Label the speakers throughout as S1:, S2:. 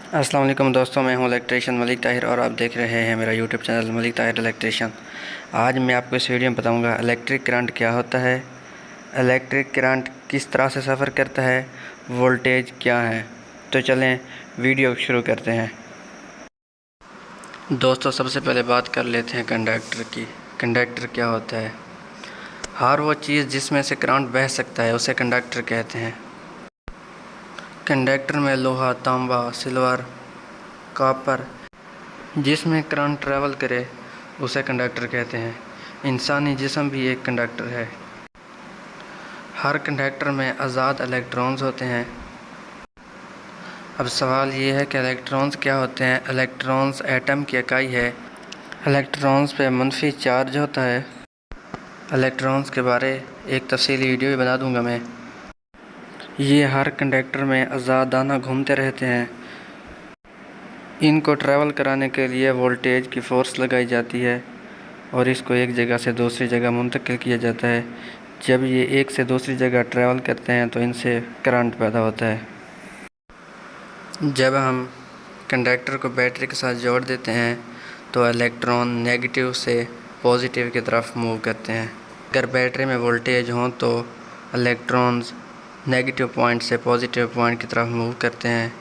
S1: अस्सलाम वालेकुम दोस्तों, मैं हूं इलेक्ट्रीशियन मलिक ताहिर और आप देख रहे हैं मेरा YouTube channel Malik Tahir electrician. आज मैं आपको इस वीडियो में बताऊंगा इलेक्ट्रिक करंट क्या होता है, इलेक्ट्रिक करंट किस तरह से सफ़र करता है, वोल्टेज क्या है। तो चलें वीडियो शुरू करते हैं। दोस्तों, सबसे पहले बात कर लेते हैं कंडक्टर की। कंडक्टर क्या होता है? हर वो चीज़ जिसमें से करंट बह सकता है उसे कंडक्टर कहते हैं। कंडक्टर में लोहा, तांबा, सिल्वर, कॉपर जिसमें करंट ट्रैवल करे उसे कंडक्टर कहते हैं। इंसानी जिस्म भी एक कंडक्टर है। हर कंडक्टर में आज़ाद इलेक्ट्रॉन्स होते हैं। अब सवाल ये है कि इलेक्ट्रॉन्स क्या होते हैं। इलेक्ट्रॉन्स एटम की इकाई है। इलेक्ट्रॉन्स पे मनफी चार्ज होता है। इलेक्ट्रॉन्स के बारे एक तफसीली वीडियो भी बना दूंगा मैं। ये हर कंडक्टर में आज़ादाना घूमते रहते हैं। इनको ट्रैवल कराने के लिए वोल्टेज की फ़ोर्स लगाई जाती है और इसको एक जगह से दूसरी जगह मुंतकिल किया जाता है। जब ये एक से दूसरी जगह ट्रैवल करते हैं तो इनसे करंट पैदा होता है। जब हम कंडक्टर को बैटरी के साथ जोड़ देते हैं तो इलेक्ट्रॉन नेगेटिव से पॉजिटिव की तरफ मूव करते हैं। अगर बैटरी में वोल्टेज हो तो इलेक्ट्रॉन्स नेगेटिव पॉइंट से पॉजिटिव पॉइंट की तरफ मूव करते हैं।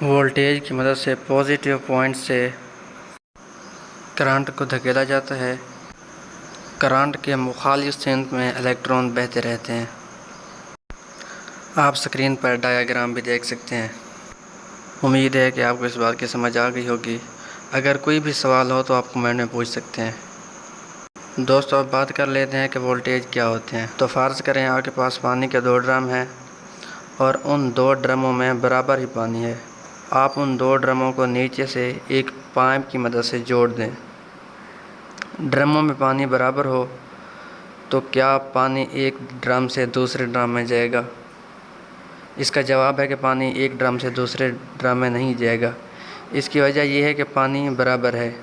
S1: वोल्टेज की मदद से पॉजिटिव पॉइंट से करंट को धकेला जाता है। करंट के मुखालिफ सिंक में इलेक्ट्रॉन बहते रहते हैं। आप स्क्रीन पर डायग्राम भी देख सकते हैं। उम्मीद है कि आपको इस बात की समझ आ गई होगी। अगर कोई भी सवाल हो तो आप कमेंट में पूछ सकते हैं। दोस्तों, अब बात कर लेते हैं कि वोल्टेज क्या होते हैं। तो फ़र्ज़ करें आपके पास पानी के 2 ड्रम हैं और उन 2 ड्रमों में बराबर ही पानी है। आप उन 2 ड्रमों को नीचे से एक पाइप की मदद से जोड़ दें। ड्रमों में पानी बराबर हो तो क्या पानी एक ड्रम से दूसरे ड्रम में जाएगा? इसका जवाब है कि पानी एक ड्रम से दूसरे ड्रम में नहीं जाएगा। इसकी वजह यह है कि पानी बराबर है।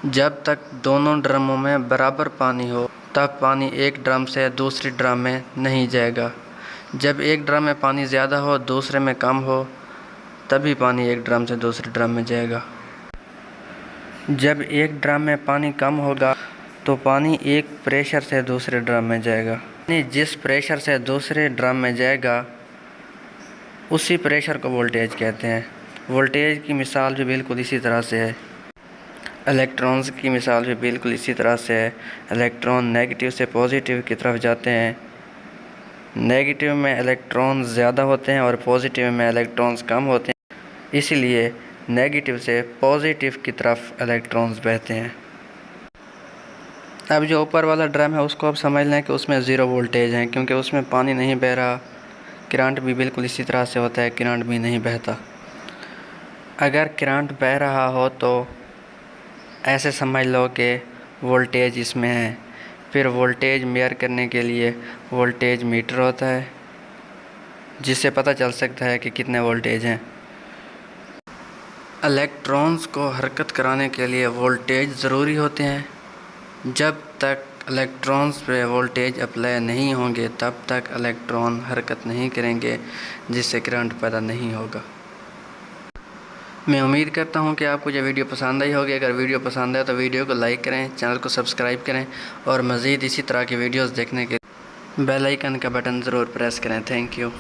S1: जब तक दोनों ड्रमों में बराबर पानी हो तब पानी एक ड्रम से दूसरे ड्रम में नहीं जाएगा। जब एक ड्रम में पानी ज़्यादा हो दूसरे में कम हो तभी पानी एक ड्रम से दूसरे ड्रम में जाएगा। जब एक ड्रम में पानी कम होगा तो पानी एक प्रेशर से दूसरे ड्रम में जाएगा। पानी जिस प्रेशर से दूसरे ड्रम में जाएगा उसी प्रेशर को वोल्टेज कहते हैं। वोल्टेज की मिसाल भी बिल्कुल इसी तरह से है। इलेक्ट्रॉन्स की मिसाल भी बिल्कुल इसी तरह से है। इलेक्ट्रॉन नेगेटिव से पॉजिटिव की तरफ जाते हैं। नेगेटिव में इलेक्ट्रॉन ज़्यादा होते हैं और पॉजिटिव में इलेक्ट्रॉन्स कम होते हैं। इसलिए नेगेटिव से पॉजिटिव की तरफ इलेक्ट्रॉन्स बहते हैं। अब जो ऊपर वाला ड्रम है उसको अब समझ लें कि उसमें ज़ीरो वोल्टेज है, क्योंकि उसमें पानी नहीं बह रहा। करंट भी बिल्कुल इसी तरह से होता है, करंट भी नहीं बहता। अगर करंट बह रहा हो तो ऐसे समझ लो कि वोल्टेज इसमें है। फिर वोल्टेज मेज़र करने के लिए वोल्टेज मीटर होता है जिससे पता चल सकता है कि कितने वोल्टेज हैं। इलेक्ट्रॉन्स को हरकत कराने के लिए वोल्टेज ज़रूरी होते हैं। जब तक इलेक्ट्रॉन्स पे वोल्टेज अप्लाई नहीं होंगे तब तक इलेक्ट्रॉन हरकत नहीं करेंगे, जिससे करंट पैदा नहीं होगा। मैं उम्मीद करता हूं कि आपको ये वीडियो पसंद आई होगी। अगर वीडियो पसंद आए तो वीडियो को लाइक करें, चैनल को सब्सक्राइब करें और मज़ीद इसी तरह की वीडियोस देखने के लिए बेल आइकन का बटन ज़रूर प्रेस करें। Thank you.